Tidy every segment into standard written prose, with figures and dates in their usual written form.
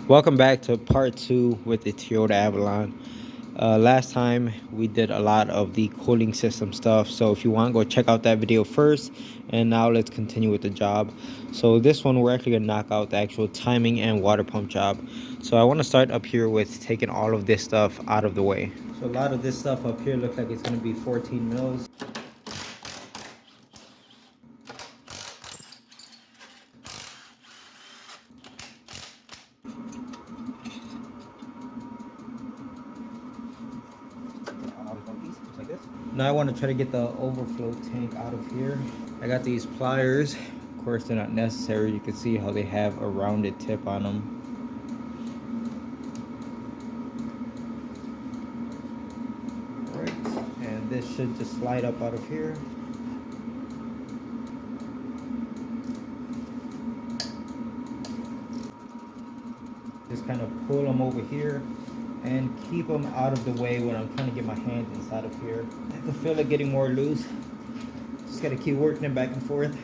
Welcome back to part 2 with the Toyota Avalon. Last time we did a lot of the cooling system stuff, so if you want, go check out that video first. And now let's continue with the job. So this one, we're actually gonna knock out the actual timing and water pump job. So I want to start up here with taking all of this stuff out of the way. So a lot of this stuff up here looks like it's gonna be 14 mils. Now I want to try to get the overflow tank out of here. I got these pliers. Of course, they're not necessary. You can see how they have a rounded tip on them. Right, and this should just slide up out of here. Just kind of pull them over here and keep them out of the way when I'm trying to get my hands inside of here. I can feel it getting more loose. Just gotta keep working it back and forth.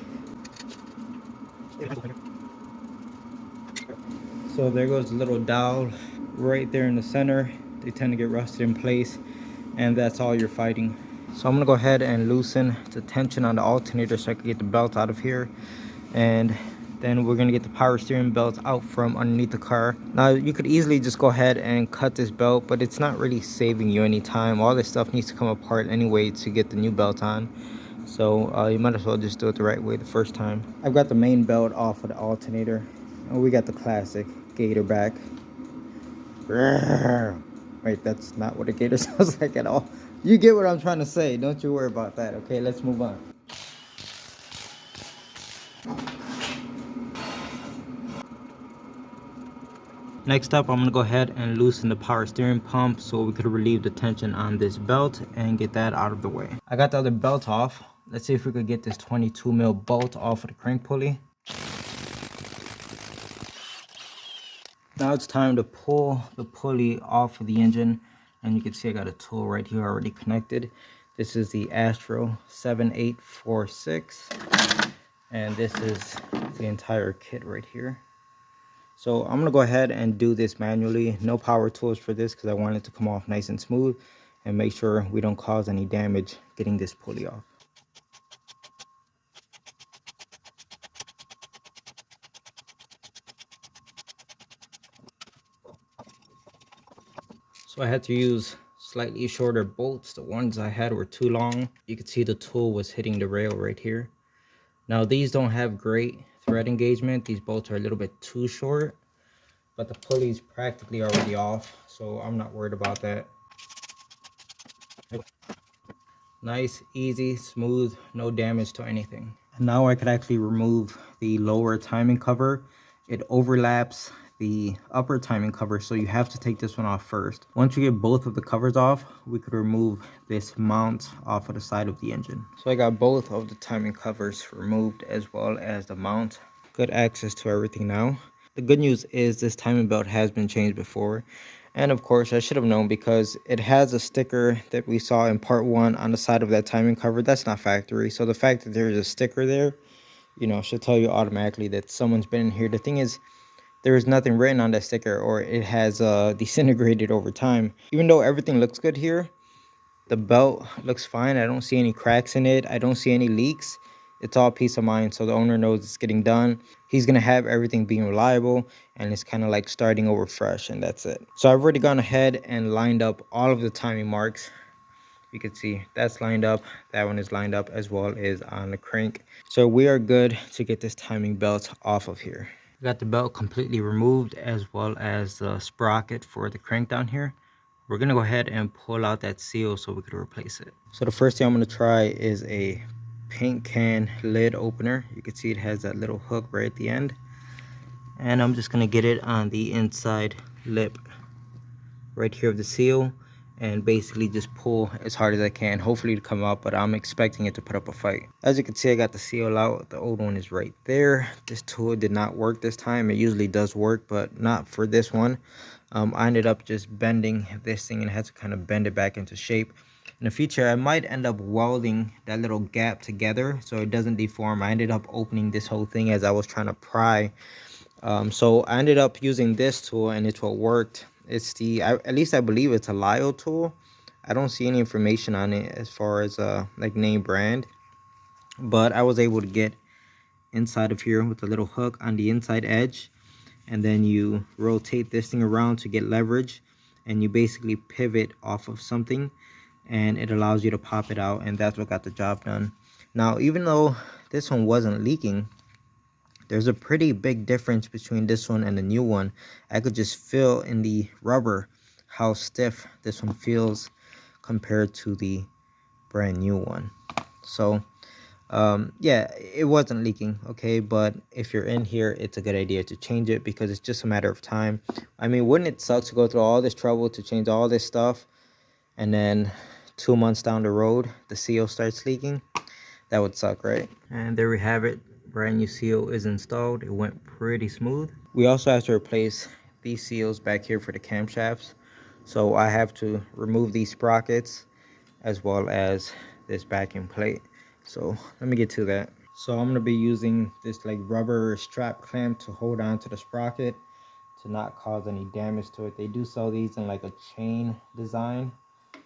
So there goes the little dowel right there in the center. They tend to get rusted in place, and that's all you're fighting. So I'm gonna go ahead and loosen the tension on the alternator so I can get the belt out of here, and then we're gonna get the power steering belt out from underneath the car. Now you could easily just go ahead and cut this belt, but it's not really saving you any time. All this stuff needs to come apart anyway to get the new belt on. So you might as well just do it the right way the first time. I've got the main belt off of the alternator, and we got the classic gator back. Wait, that's not what a gator sounds like at all. You get what I'm trying to say. Don't you worry about that. Okay, let's move on. Next up, I'm going to go ahead and loosen the power steering pump so we could relieve the tension on this belt and get that out of the way. I got the other belt off. Let's see if we could get this 22 mil bolt off of the crank pulley. Now it's time to pull the pulley off of the engine, and you can see I got a tool right here already connected. This is the Astro 7846, and this is the entire kit right here. So I'm gonna go ahead and do this manually. No power tools for this because I want it to come off nice and smooth and make sure we don't cause any damage getting this pulley off. So I had to use slightly shorter bolts. The ones I had were too long. You can see the tool was hitting the rail right here. Now these don't have great thread engagement. These bolts are a little bit too short, but the pulley's practically already off, so I'm not worried about that. Nice, easy, smooth, no damage to anything. And now I could actually remove the lower timing cover. It overlaps the upper timing cover, so you have to take this one off first. Once you get both of the covers off, we could remove this mount off of the side of the engine. So I got both of the timing covers removed as well as the mount. Good access to everything now. The good news is this timing belt has been changed before. And of course, I should have known because it has a sticker that we saw in part 1 on the side of that timing cover. That's not factory. So the fact that there's a sticker there, you know, should tell you automatically that someone's been in here. The thing is, there is nothing written on that sticker, or it has disintegrated over time. Even though everything looks good here, the belt looks fine. I don't see any cracks in it. I don't see any leaks. It's all peace of mind. So the owner knows it's getting done. He's going to have everything being reliable, and it's kind of like starting over fresh, and that's it. So I've already gone ahead and lined up all of the timing marks. You can see that's lined up. That one is lined up as well as on the crank. So we are good to get this timing belt off of here. Got the belt completely removed as well as the sprocket for the crank down here. We're gonna go ahead and pull out that seal so we can replace it. So the first thing I'm gonna try is a paint can lid opener. You can see it has that little hook right at the end. And I'm just gonna get it on the inside lip right here of the seal and basically just pull as hard as I can. Hopefully it'll come out, but I'm expecting it to put up a fight. As you can see, I got the seal out. The old one is right there. This tool did not work this time. It usually does work, but not for this one. I ended up just bending this thing and had to kind of bend it back into shape. In the future, I might end up welding that little gap together so it doesn't deform. I ended up opening this whole thing as I was trying to pry So I ended up using this tool, and it's what worked. It's at least I believe it's a Lio tool. I don't see any information on it as far as like name brand, but I was able to get inside of here with a little hook on the inside edge, and then you rotate this thing around to get leverage, and you basically pivot off of something, and it allows you to pop it out, and that's what got the job done. Now, even though this one wasn't leaking, there's a pretty big difference between this one and the new one. I could just feel in the rubber how stiff this one feels compared to the brand new one. So yeah, it wasn't leaking, okay, but if you're in here, it's a good idea to change it, because it's just a matter of time. I mean, wouldn't it suck to go through all this trouble to change all this stuff, and then 2 months down the road the seal starts leaking? That would suck, right? And there we have it. Brand new seal is installed. It went pretty smooth. We also have to replace these seals back here for the camshafts, so I have to remove these sprockets as well as this backing plate. So let me get to that. So I'm going to be using this like rubber strap clamp to hold on to the sprocket to not cause any damage to it. They do sell these in like a chain design,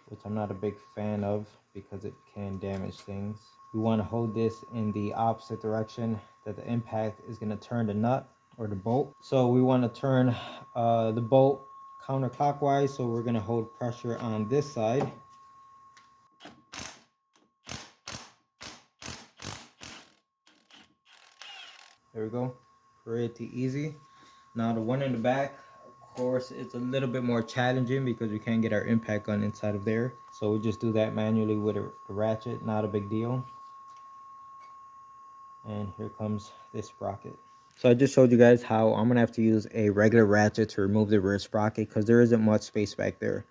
which I'm not a big fan of because it can damage things. We want to hold this in the opposite direction that the impact is going to turn the nut or the bolt. So we want to turn the bolt counterclockwise. So we're going to hold pressure on this side. There we go. Pretty easy. Now the one in the back, of course, it's a little bit more challenging because we can't get our impact gun inside of there. So we just do that manually with a ratchet, not a big deal. And here comes this sprocket. So I just showed you guys how I'm gonna have to use a regular ratchet to remove the rear sprocket because there isn't much space back there.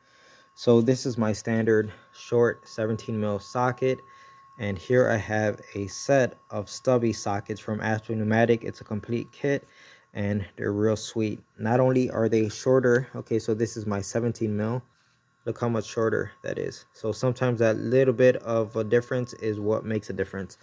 So this is my standard short 17 mil socket, and here I have a set of stubby sockets from Aspen Pneumatic. It's a complete kit, and they're real sweet. Not only are they shorter, okay, so this is my 17 mil. Look how much shorter that is. So sometimes that little bit of a difference is what makes a difference.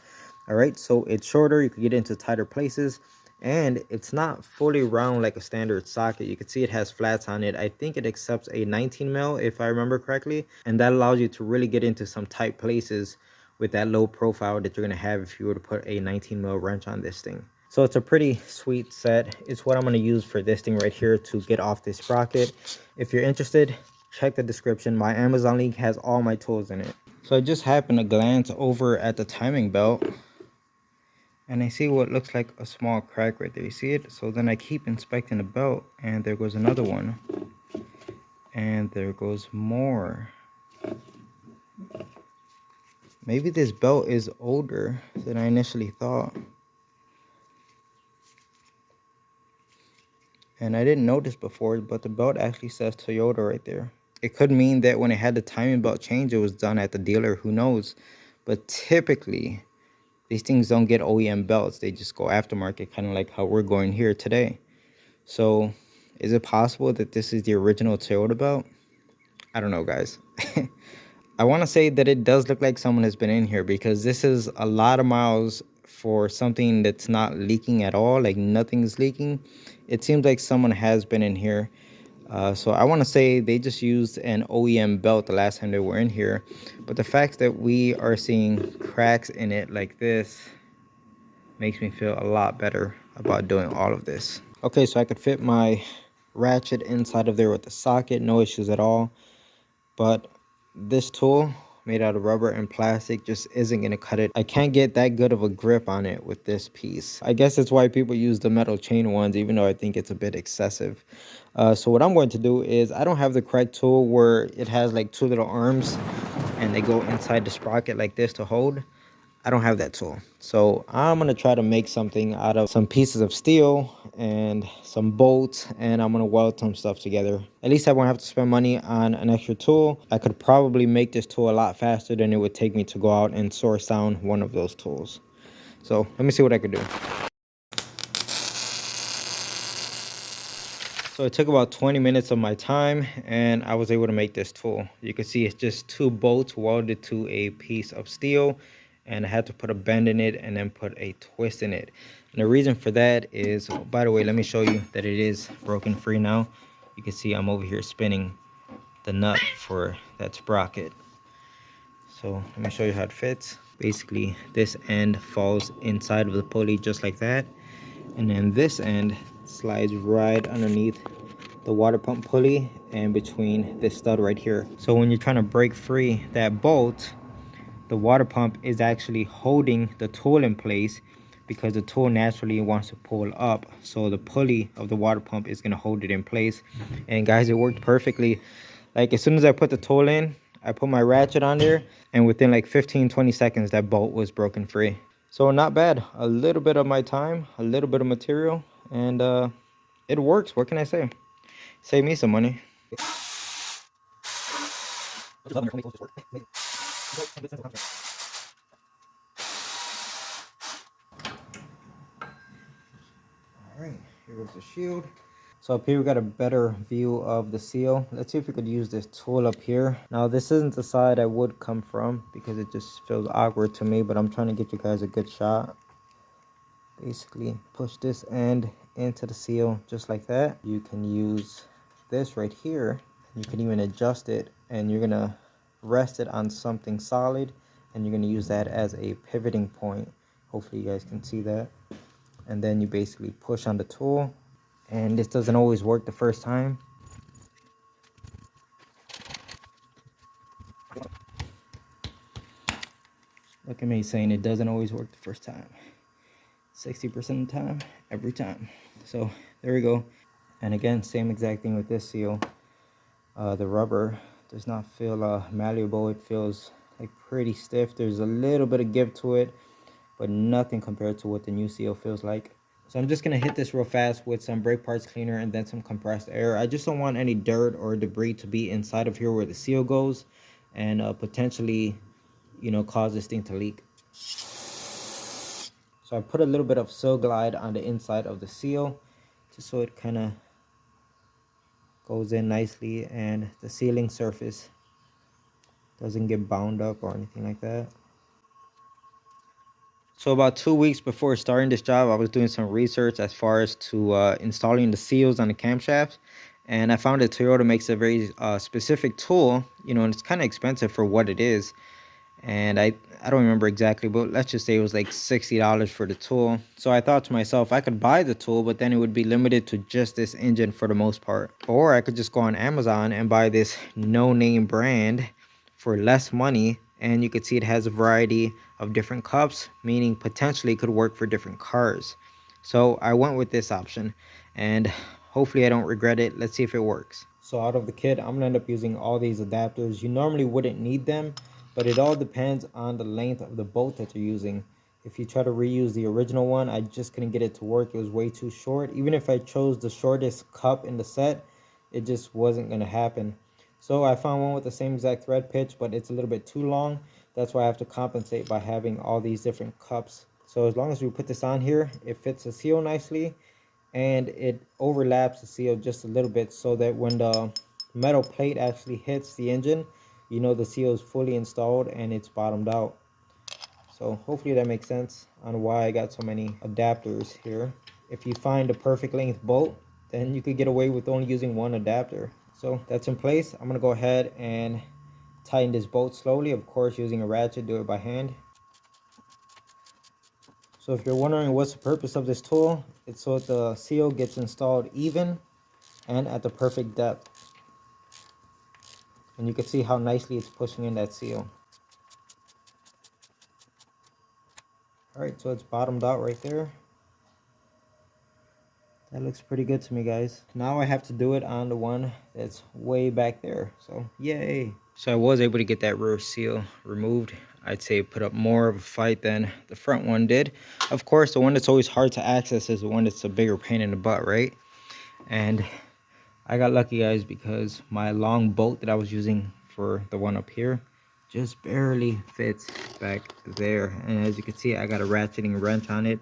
All right, so it's shorter, you can get into tighter places, and it's not fully round like a standard socket. You can see it has flats on it. I think it accepts a 19 mil if I remember correctly, and that allows you to really get into some tight places with that low profile that you're gonna have if you were to put a 19 mil wrench on this thing. So it's a pretty sweet set. It's what I'm gonna use for this thing right here to get off this sprocket. If you're interested, check the description. My Amazon link has all my tools in it. So I just happened to glance over at the timing belt, and I see what looks like a small crack right there. You see it? So then I keep inspecting the belt, and there goes another one, and there goes more. Maybe this belt is older than I initially thought, and I didn't notice before, but the belt actually says Toyota right there. It could mean that when it had the timing belt change, it was done at the dealer. Who knows? But typically these things don't get OEM belts. They just go aftermarket, kind of like how we're going here today. So is it possible that this is the original Toyota belt? I don't know, guys. I want to say that it does look like someone has been in here, because this is a lot of miles for something that's not leaking at all. Like nothing's leaking. It seems like someone has been in here. So I want to say they just used an OEM belt the last time they were in here. But the fact that we are seeing cracks in it like this makes me feel a lot better about doing all of this. Okay, so I could fit my ratchet inside of there with the socket, no issues at all. But this tool made out of rubber and plastic just isn't going to cut it. I can't get that good of a grip on it with this piece. I guess that's why people use the metal chain ones, even though I think it's a bit excessive. So what I'm going to do is, I don't have the correct tool where it has like two little arms and they go inside the sprocket like this to hold. I don't have that tool. So I'm going to try to make something out of some pieces of steel and some bolts, and I'm going to weld some stuff together. At least I won't have to spend money on an extra tool. I could probably make this tool a lot faster than it would take me to go out and source down one of those tools. So let me see what I could do. So it took about 20 minutes of my time, and I was able to make this tool. You can see it's just two bolts welded to a piece of steel, and I had to put a bend in it and then put a twist in it. And the reason for that is, oh, by the way, let me show you that it is broken free now. You can see I'm over here spinning the nut for that sprocket. So let me show you how it fits. Basically, this end falls inside of the pulley just like that. And then this end slides right underneath the water pump pulley and between this stud right here. So when you're trying to break free that bolt, the water pump is actually holding the tool in place because the tool naturally wants to pull up. So the pulley of the water pump is going to hold it in place. And guys, it worked perfectly. Like as soon as I put the tool in, I put my ratchet on there, and within like 15-20 seconds that bolt was broken free. So not bad. A little bit of my time, a little bit of material, and it works. What can I say? Save me some money. All right, here goes the shield. So up here we got a better view of the seal. Let's see if we could use this tool up here. Now this isn't the side I would come from because it just feels awkward to me, but I'm trying to get you guys a good shot. Basically push this end into the seal just like that. You can use this right here. You can even adjust it, and you're gonna rest it on something solid, and you're gonna use that as a pivoting point. Hopefully you guys can see that. And then you basically push on the tool, and this doesn't always work the first time. Look at me saying it doesn't always work the first time. 60% of the time, every time. So there we go. And again, same exact thing with this seal. The rubber does not feel malleable. It feels like pretty stiff. There's a little bit of give to it, but nothing compared to what the new seal feels like. So I'm just gonna hit this real fast with some brake parts cleaner and then some compressed air. I just don't want any dirt or debris to be inside of here where the seal goes, and potentially, you know, cause this thing to leak. So I put a little bit of Seal Glide on the inside of the seal, just so it kind of goes in nicely and the sealing surface doesn't get bound up or anything like that. So about 2 weeks before starting this job, I was doing some research as far as to installing the seals on the camshafts. And I found that Toyota makes a very specific tool, you know, and it's kind of expensive for what it is. And I don't remember exactly, but let's just say it was like $60 for the tool. So I thought to myself, I could buy the tool, but then it would be limited to just this engine for the most part. Or I could just go on Amazon and buy this no-name brand for less money, and you could see it has a variety of different cups, meaning potentially it could work for different cars. So I went with this option, and hopefully I don't regret it. Let's see if it works. So out of the kit, I'm gonna end up using all these adapters. You normally wouldn't need them, but it all depends on the length of the bolt that you're using. If you try to reuse the original one, I just couldn't get it to work. It was way too short. Even if I chose the shortest cup in the set, it just wasn't gonna happen. So I found one with the same exact thread pitch, but it's a little bit too long. That's why I have to compensate by having all these different cups. So as long as we put this on here, it fits the seal nicely, and it overlaps the seal just a little bit so that when the metal plate actually hits the engine, you know the seal is fully installed and it's bottomed out. So hopefully that makes sense on why I got so many adapters here. If you find a perfect length bolt, then you could get away with only using one adapter. So that's in place. I'm gonna go ahead and tighten this bolt slowly, of course using a ratchet. Do it by hand. So if you're wondering what's the purpose of this tool, it's so that the seal gets installed even and at the perfect depth. And you can see how nicely it's pushing in that seal. Alright, so it's bottomed out right there. That looks pretty good to me, guys. Now I have to do it on the one that's way back there. So yay. So I was able to get that rear seal removed. I'd say it put up more of a fight than the front one did. Of course, the one that's always hard to access is the one that's a bigger pain in the butt, right? And I got lucky, guys, because my long bolt that I was using for the one up here just barely fits back there. And as you can see, I got a ratcheting wrench on it,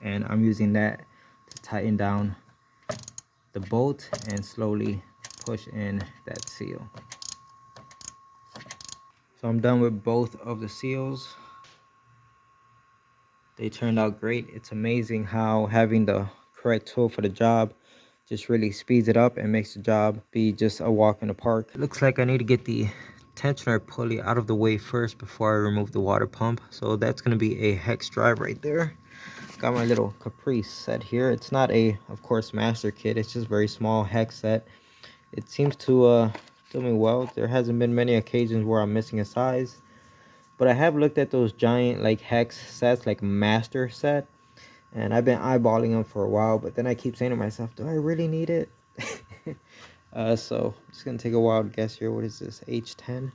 and I'm using that to tighten down the bolt and slowly push in that seal. So I'm done with both of the seals. They turned out great. It's amazing how having the correct tool for the job just really speeds it up and makes the job be just a walk in the park. It looks like I need to get the tensioner pulley out of the way first before I remove the water pump. So that's going to be a hex drive right there. Got my little Caprice set here. It's not a, of course, master kit. It's just very small hex set. It seems to do me well. There hasn't been many occasions where I'm missing a size. But I have looked at those giant like hex sets, like master set. And I've been eyeballing them for a while. But then I keep saying to myself, do I really need it? So it's going to take a wild guess here. What is this? H10?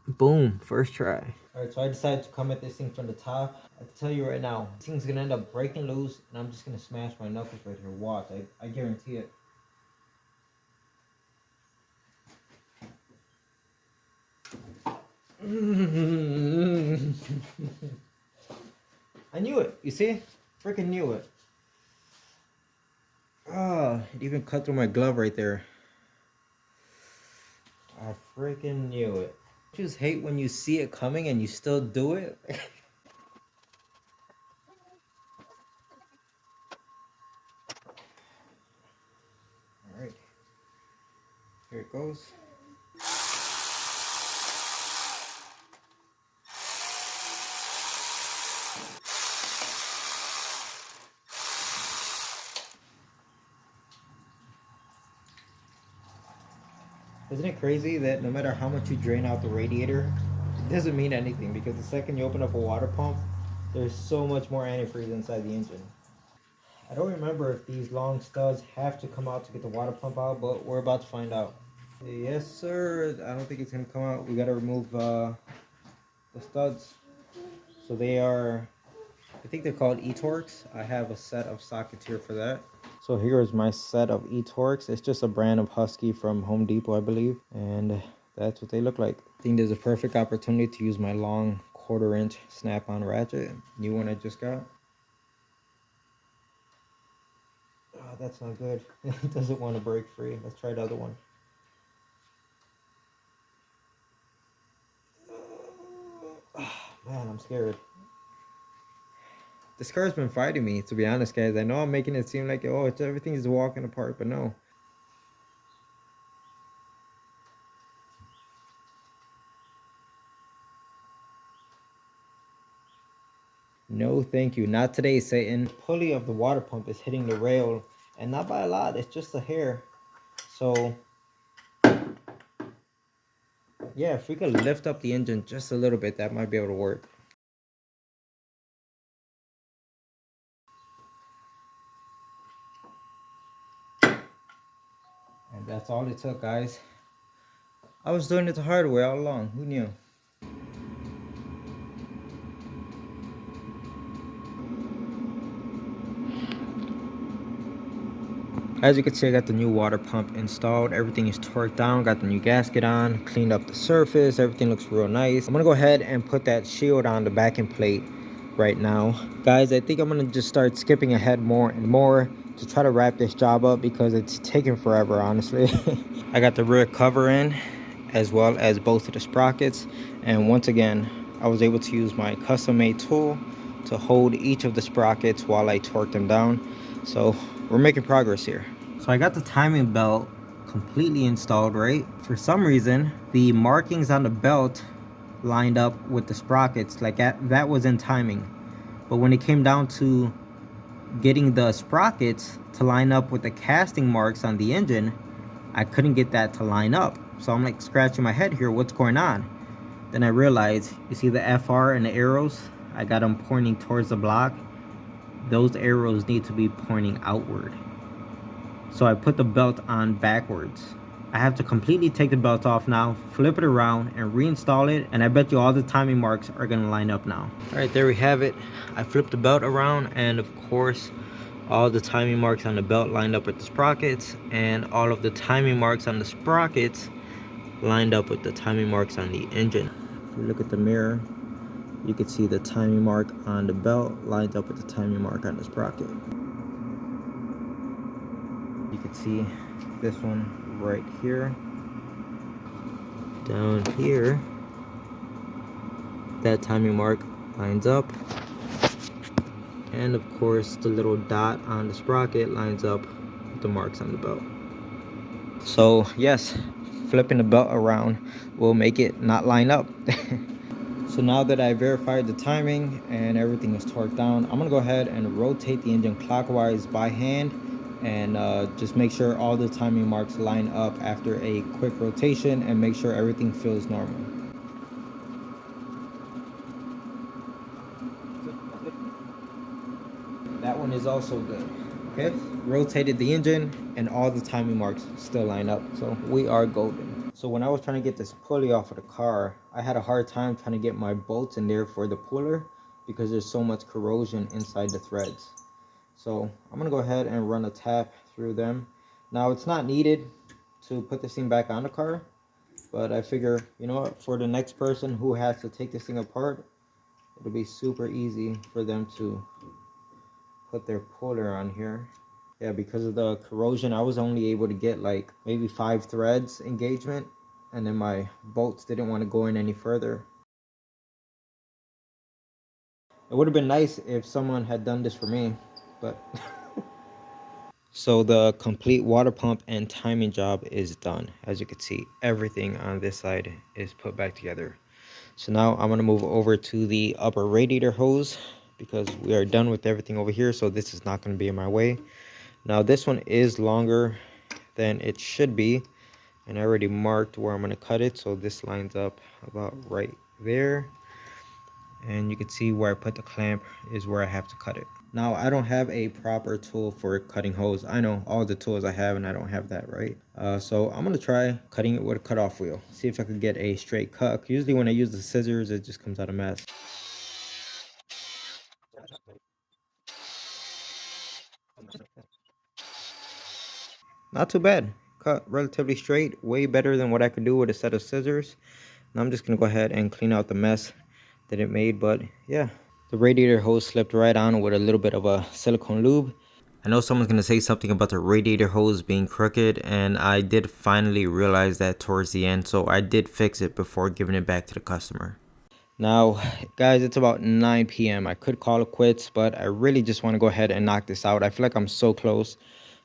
Boom. First try. Alright, so I decided to come at this thing from the top. I can tell you right now, this thing's gonna end up breaking loose, and I'm just gonna smash my knuckles right here. Watch, I guarantee it. I knew it. You see? Freaking knew it. Ah, it even cut through my glove right there. I freaking knew it. I just hate when you see it coming and you still do it. Alright. Here it goes. Isn't it crazy that no matter how much you drain out the radiator, it doesn't mean anything, because the second you open up a water pump, there's so much more antifreeze inside the engine. I don't remember if these long studs have to come out to get the water pump out, but we're about to find out. Yes, sir. I don't think it's going to come out. We got to remove the studs. So they are, I think they're called e-Torx. I have a set of sockets here for that. So here is my set of e-Torx. It's just a brand of Husky from Home Depot, I believe. And that's what they look like. I think there's a perfect opportunity to use my long 1/4 inch snap-on ratchet. New one I just got. Oh, that's not good. It doesn't want to break free. Let's try the other one. Oh, man, I'm scared. This car's been fighting me, to be honest, guys. I know I'm making it seem like, oh, everything's walking apart, but no. No, thank you. Not today, Satan. The pulley of the water pump is hitting the rail, and not by a lot. It's just a hair. So, yeah, if we could lift up the engine just a little bit, that might be able to work. And that's all it took, guys. I was doing it the hard way all along. Who knew? As you can see, I got the new water pump installed. Everything is torqued down. Got the new gasket on. Cleaned up the surface. Everything looks real nice. I'm going to go ahead and put that shield on the backing plate right now. Guys, I think I'm going to just start skipping ahead more and more to try to wrap this job up, because it's taking forever, honestly. I got the rear cover in, as well as both of the sprockets. And once again, I was able to use my custom-made tool to hold each of the sprockets while I torque them down. So we're making progress here. So I got the timing belt completely installed, right? For some reason, the markings on the belt lined up with the sprockets, like that was in timing. But when it came down to getting the sprockets to line up with the casting marks on the engine, I couldn't get that to line up. So I'm like scratching my head here, what's going on? Then I realized, you see the FR and the arrows? I got them pointing towards the block. Those arrows need to be pointing outward. So I put the belt on backwards. I have to completely take the belt off now, flip it around, and reinstall it. And I bet you all the timing marks are gonna line up now. All right, there we have it. I flipped the belt around, and of course, all the timing marks on the belt lined up with the sprockets, and all of the timing marks on the sprockets lined up with the timing marks on the engine. If you look at the mirror, you can see the timing mark on the belt lined up with the timing mark on the sprocket. You can see this one right here. Down here, That timing mark lines up, and of course the little dot on the sprocket lines up with the marks on the belt. So yes, flipping the belt around will make it not line up. So now that I verified the timing and everything is torqued down, I'm gonna go ahead and rotate the engine clockwise by hand and just make sure all the timing marks line up after a quick rotation and make sure everything feels normal. That one is also good. Okay, rotated the engine and all the timing marks still line up, so we are golden. So when I was trying to get this pulley off of the car, I had a hard time trying to get my bolts in there for the puller because there's so much corrosion inside the threads. So I'm gonna go ahead and run a tap through them. Now it's not needed to put this thing back on the car, but I figure, you know what, for the next person who has to take this thing apart, it'll be super easy for them to put their puller on here. Yeah, because of the corrosion, I was only able to get like maybe 5 threads engagement, and then my bolts didn't want to go in any further. It would have been nice if someone had done this for me, but so the complete water pump and timing job is done. As you can see, everything on this side is put back together. So now I'm going to move over to the upper radiator hose because we are done with everything over here, so this is not going to be in my way. Now this one is longer than it should be, and I already marked where I'm going to cut it, so this lines up about right there. And you can see where I put the clamp is where I have to cut it. Now I don't have a proper tool for cutting hose. I know all the tools I have and I don't have that right. So I'm gonna try cutting it with a cutoff wheel. See if I could get a straight cut. Usually when I use the scissors, it just comes out a mess. Not too bad. Cut relatively straight, way better than what I could do with a set of scissors. Now I'm just gonna go ahead and clean out the mess that it made, but yeah. The radiator hose slipped right on with a little bit of a silicone lube. I know someone's going to say something about the radiator hose being crooked, and I did finally realize that towards the end, so I did fix it before giving it back to the customer. Now, guys, it's about 9 p.m. I could call it quits, but I really just want to go ahead and knock this out. I feel like I'm so close.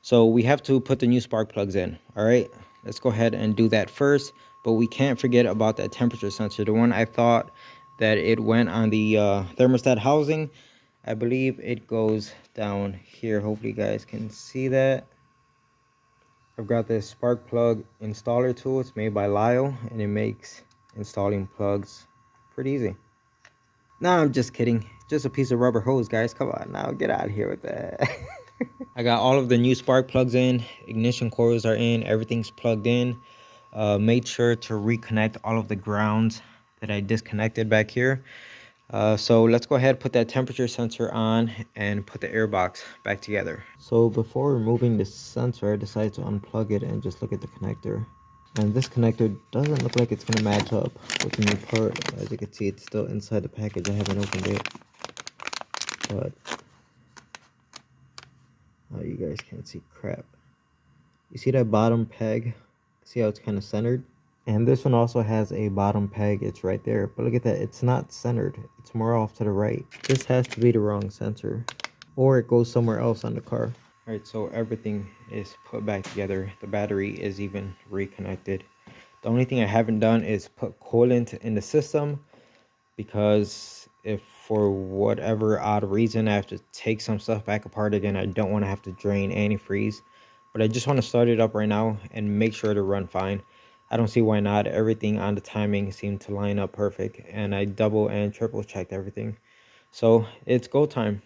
So we have to put the new spark plugs in. All right, let's go ahead and do that first. But we can't forget about that temperature sensor. The one I thought that it went on the thermostat housing. I believe it goes down here. Hopefully you guys can see that. I've got this spark plug installer tool. It's made by Lyle, and it makes installing plugs pretty easy. No, I'm just kidding. Just a piece of rubber hose, guys. Come on now, get out of here with that. I got all of the new spark plugs in. Ignition coils are in. Everything's plugged in. Made sure to reconnect all of the grounds that I disconnected back here. So let's go ahead, put that temperature sensor on and put the air box back together. So before removing the sensor, I decided to unplug it and just look at the connector. And this connector doesn't look like it's going to match up with the new part. As you can see, it's still inside the package. I haven't opened it. But you guys can't see crap. You see that bottom peg? See how it's kind of centered? And this one also has a bottom peg. It's right there. But look at that. It's not centered. It's more off to the right. This has to be the wrong sensor. Or it goes somewhere else on the car. Alright, so everything is put back together. The battery is even reconnected. The only thing I haven't done is put coolant in the system, because if for whatever odd reason I have to take some stuff back apart again, I don't want to have to drain antifreeze. But I just want to start it up right now and make sure to run fine. I don't see why not. Everything on the timing seemed to line up perfect, and I double and triple checked everything. So it's go time.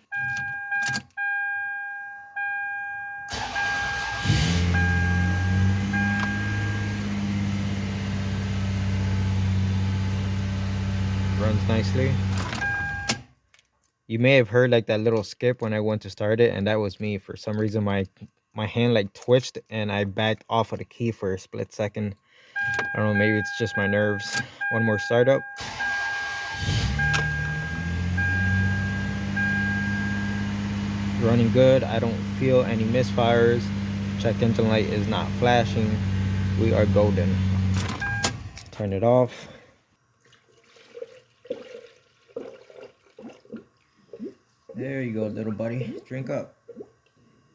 Runs nicely. You may have heard like that little skip when I went to start it, and that was me. For some reason my hand like twitched and I backed off of the key for a split second. I don't know, maybe it's just my nerves. One more startup. Running good. I don't feel any misfires. Check engine light is not flashing. We are golden. Turn it off. There you go, little buddy. Drink up.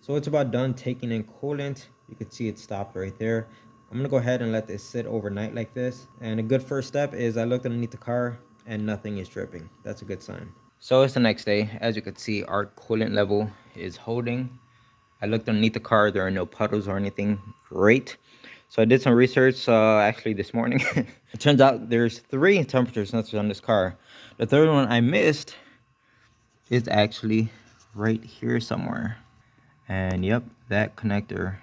So it's about done taking in coolant. You can see it stopped right there. I'm gonna go ahead and let this sit overnight like this. And a good first step is I looked underneath the car and nothing is dripping. That's a good sign. So it's the next day. As you can see, our coolant level is holding. I looked underneath the car. There are no puddles or anything. Great. So I did some research actually this morning. It turns out there's 3 temperature sensors on this car. The third one I missed is actually right here somewhere. And yep, that connector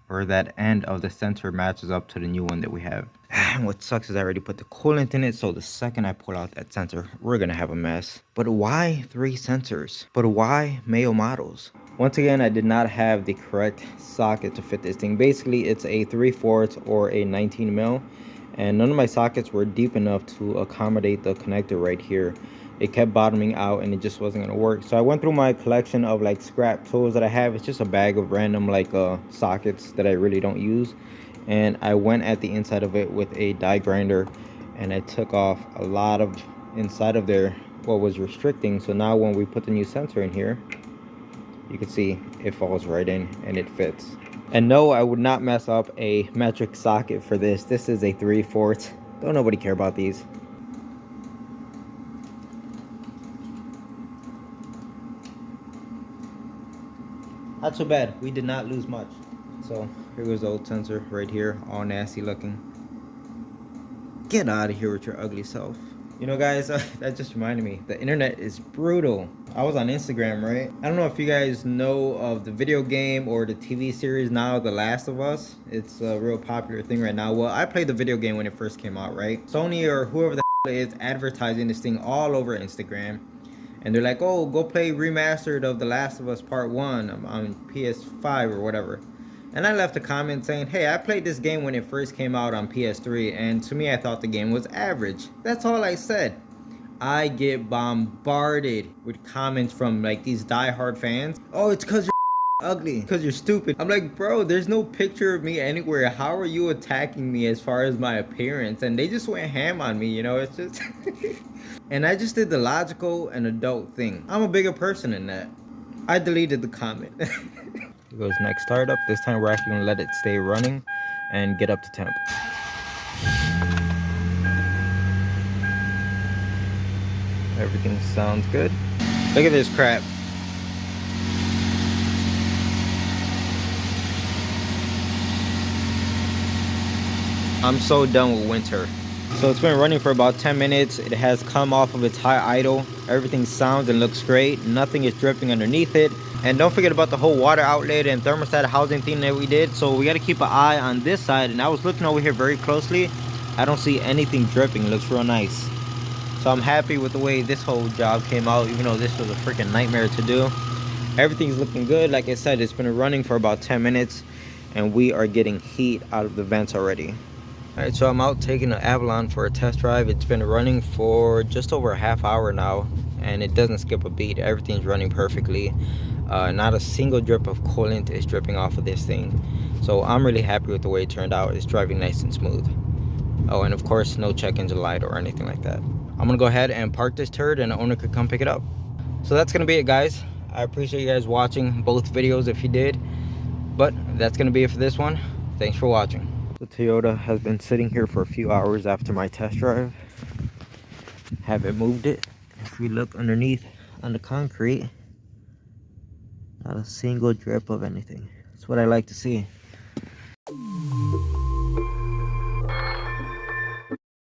or that end of the sensor matches up to the new one that we have. And what sucks is I already put the coolant in it, so the second I pull out that sensor, we're gonna have a mess. But why 3 sensors? But why male models? Once again, I did not have the correct socket to fit this thing. Basically, it's a 3/4 or a 19 mil, and none of my sockets were deep enough to accommodate the connector right here. It kept bottoming out and it just wasn't gonna work. So I went through my collection of like scrap tools that I have. It's just a bag of random like sockets that I really don't use. And I went at the inside of it with a die grinder and I took off a lot of inside of there what was restricting. So now when we put the new sensor in here, you can see it falls right in and it fits. And no, I would not mess up a metric socket for this. This is a 3/4. Don't nobody care about these. Not so bad. We did not lose much. So here goes the old sensor right here, all nasty looking. Get out of here with your ugly self. You know, guys, that just reminded me. The internet is brutal. I was on Instagram, right? I don't know if you guys know of the video game or the TV series now, The Last of Us. It's a real popular thing right now. Well, I played the video game when it first came out, right? Sony or whoever the is advertising this thing all over Instagram. And they're like, oh, go play remastered of The Last of Us Part 1 on PS5 or whatever. And I left a comment saying, hey, I played this game when it first came out on PS3, and to me, I thought the game was average. That's all I said. I get bombarded with comments from like these diehard fans. Oh, it's because you're ugly, because you're stupid. I'm like, bro, there's no picture of me anywhere. How are you attacking me as far as my appearance? And they just went ham on me, you know, it's just... And I just did the logical and adult thing. I'm a bigger person than that. I deleted the comment. Here goes next startup. This time we're actually gonna let it stay running and get up to temp. Everything sounds good. Look at this crap. I'm so done with winter. So it's been running for about 10 minutes. It has come off of its high idle. Everything sounds and looks great. Nothing is dripping underneath it. And don't forget about the whole water outlet and thermostat housing thing that we did. So we got to keep an eye on this side. And I was looking over here very closely. I don't see anything dripping. It looks real nice. So I'm happy with the way this whole job came out, even though this was a freaking nightmare to do. Everything's looking good. Like I said, it's been running for about 10 minutes. And we are getting heat out of the vents already. Alright, so I'm out taking the Avalon for a test drive. It's been running for just over a half hour now, and it doesn't skip a beat. Everything's running perfectly. Not a single drip of coolant is dripping off of this thing. So I'm really happy with the way it turned out. It's driving nice and smooth. Oh, and of course, no check engine light or anything like that. I'm gonna go ahead and park this turd and the owner could come pick it up. So that's gonna be it, guys. I appreciate you guys watching both videos if you did. But that's gonna be it for this one. Thanks for watching. The Toyota has been sitting here for a few hours after my test drive. Haven't moved it. If we look underneath on the concrete, not a single drip of anything. That's what I like to see.